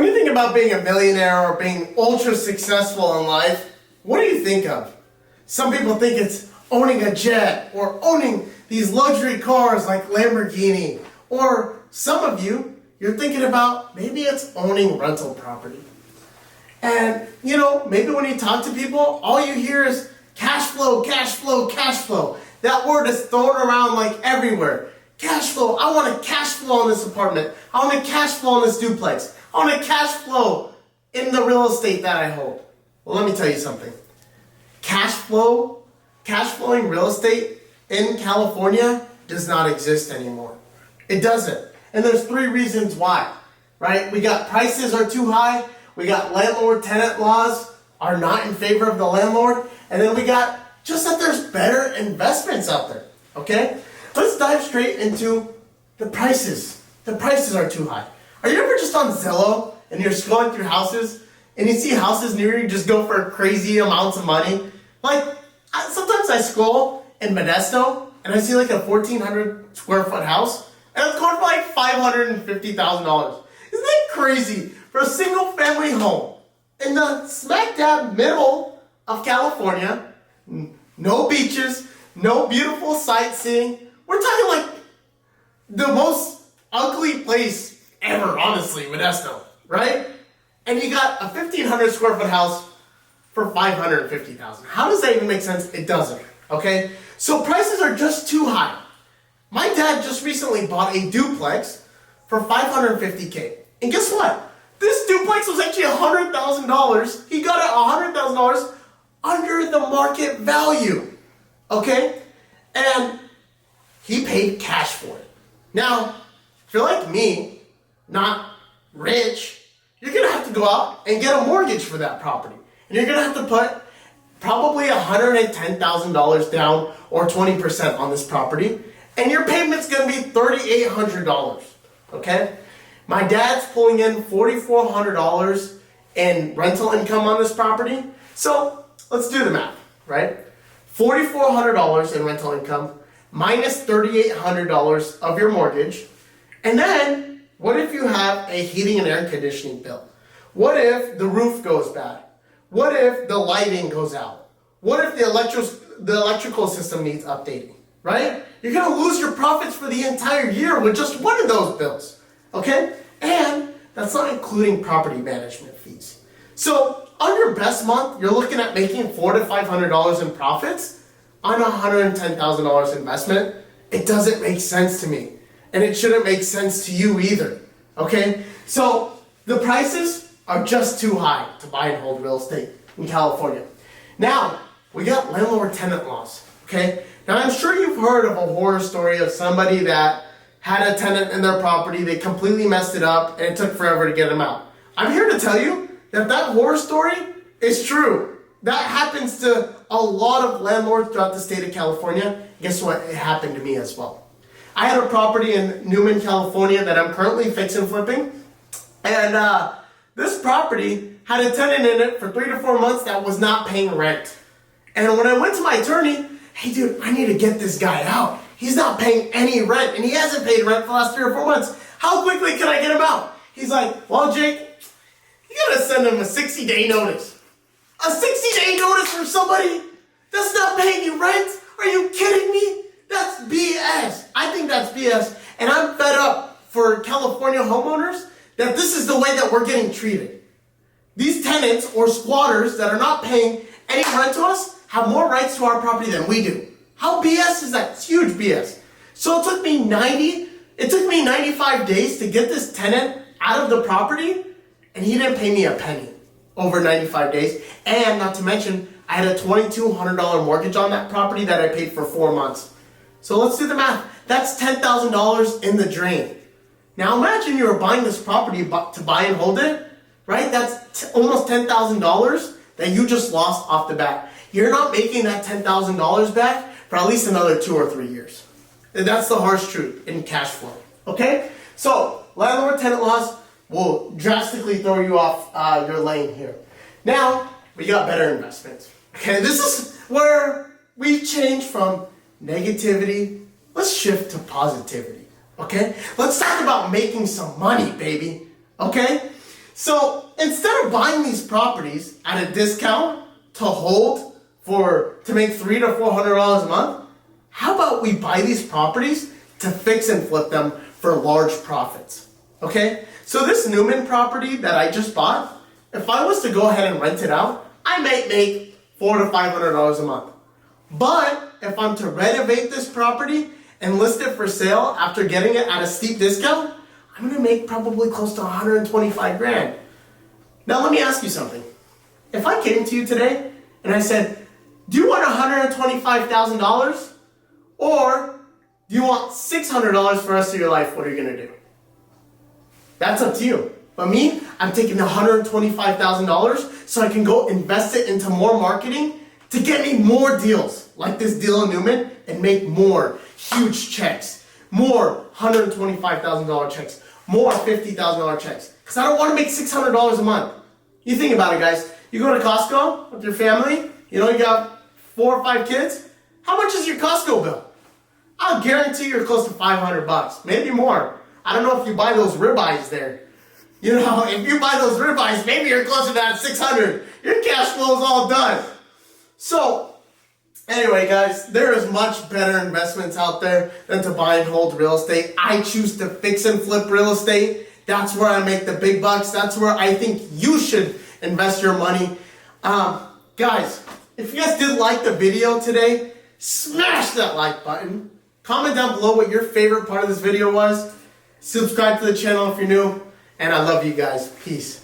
When you think about being a millionaire or being ultra successful in life, what do you think of? Some people think it's owning a jet or owning these luxury cars like Lamborghini. Or some of you, you're thinking about maybe it's owning rental property. And maybe when you talk to people, all you hear is cash flow, cash flow, cash flow. That word is thrown around like everywhere. Cash flow. I want a cash flow in this apartment. I want a cash flow in this duplex. I want a cash flow in the real estate that I hold. Well, let me tell you something. Cash flowing real estate in California does not exist anymore. It doesn't. And there's 3 reasons why, right? We got prices are too high. We got landlord tenant laws are not in favor of the landlord. And then we got just that there's better investments out there, okay? Let's dive straight into the prices. The prices are too high. Are you ever just on Zillow and you're scrolling through houses and you see houses near you just go for crazy amounts of money? Sometimes I scroll in Modesto and I see like a 1,400 square foot house and it's going for like $550,000. Isn't that crazy? For a single family home in the smack dab middle of California, no beaches, no beautiful sightseeing. We're talking like the most ugly place ever, honestly, Modesto, right? And you got a 1,500 square foot house for $550,000. How does that even make sense? It doesn't, okay? So prices are just too high. My dad just recently bought a duplex for $550K. And guess what? This duplex was actually $100,000. He got it $100,000 under the market value, okay? And he paid cash for it. Now, if you're like me, not rich, you're gonna have to go out and get a mortgage for that property. And you're gonna have to put probably $110,000 down or 20% on this property. And your payment's gonna be $3,800, okay? My dad's pulling in $4,400 in rental income on this property. So let's do the math, right? $4,400 in rental income minus $3,800 of your mortgage. And then what if you have a heating and air conditioning bill? What if the roof goes bad? What if the lighting goes out? What if the electrical system needs updating, right? You're gonna lose your profits for the entire year with just one of those bills. Okay? And that's not including property management fees. So on your best month, you're looking at making $400 to $500 in profits on a $110,000 investment. It doesn't make sense to me. And it shouldn't make sense to you either. Okay? So the prices are just too high to buy and hold real estate in California. Now, we got landlord tenant laws. Okay? Now I'm sure you've heard of a horror story of somebody that had a tenant in their property, they completely messed it up, and it took forever to get them out. I'm here to tell you that horror story is true. That happens to a lot of landlords throughout the state of California. Guess what? It happened to me as well. I had a property in Newman, California that I'm currently fix and flipping. And this property had a tenant in it for 3 to 4 months that was not paying rent. And when I went to my attorney, hey dude, I need to get this guy out. He's not paying any rent, and he hasn't paid rent for the last 3 or 4 months. How quickly can I get him out? He's like, well, Jake, you gotta send him a 60-day notice. A 60-day notice from somebody that's not paying you rent? Are you kidding me? That's BS. I think that's BS, and I'm fed up for California homeowners that this is the way that we're getting treated. These tenants or squatters that are not paying any rent to us have more rights to our property than we do. How BS is that? It's huge BS. So it took me 95 days to get this tenant out of the property, and he didn't pay me a penny over 95 days. And not to mention, I had a $2,200 mortgage on that property that I paid for 4 months. So let's do the math. That's $10,000 in the drain. Now imagine you were buying this property to buy and hold it, right? That's almost $10,000 that you just lost off the bat. You're not making that $10,000 back for at least another 2 or 3 years. And that's the harsh truth in cash flow. Okay? So, landlord tenant laws will drastically throw you off your lane here. Now, we got better investments. Okay, this is where we change from negativity. Let's shift to positivity. Okay? Let's talk about making some money, baby. Okay? So instead of buying these properties at a discount to hold to make $300 to $400 a month, how about we buy these properties to fix and flip them for large profits? Okay? So this Newman property that I just bought, if I was to go ahead and rent it out, I might make $400 to $500 a month. But if I'm to renovate this property and list it for sale after getting it at a steep discount, I'm gonna make probably close to 125 grand. Now let me ask you something. If I came to you today and I said, do you want $125,000 or do you want $600 for the rest of your life? What are you gonna do? That's up to you. But me, I'm taking the $125,000 so I can go invest it into more marketing to get me more deals like this deal in Newman and make more huge checks, more $125,000 checks, more $50,000 checks. Because I don't want to make $600 a month. You think about it, guys. You go to Costco with your family, you got 4 or 5 kids. How much is your Costco bill? I'll guarantee you're close to $500, maybe more. I don't know if you buy those ribeyes there. If you buy those ribeyes, maybe you're closer to that $600. Your cash flow is all done. So, anyway, guys, there is much better investments out there than to buy and hold real estate. I choose to fix and flip real estate. That's where I make the big bucks. That's where I think you should invest your money. Guys, if you guys did like the video today, smash that like button. Comment down below what your favorite part of this video was. Subscribe to the channel if you're new. And I love you guys. Peace.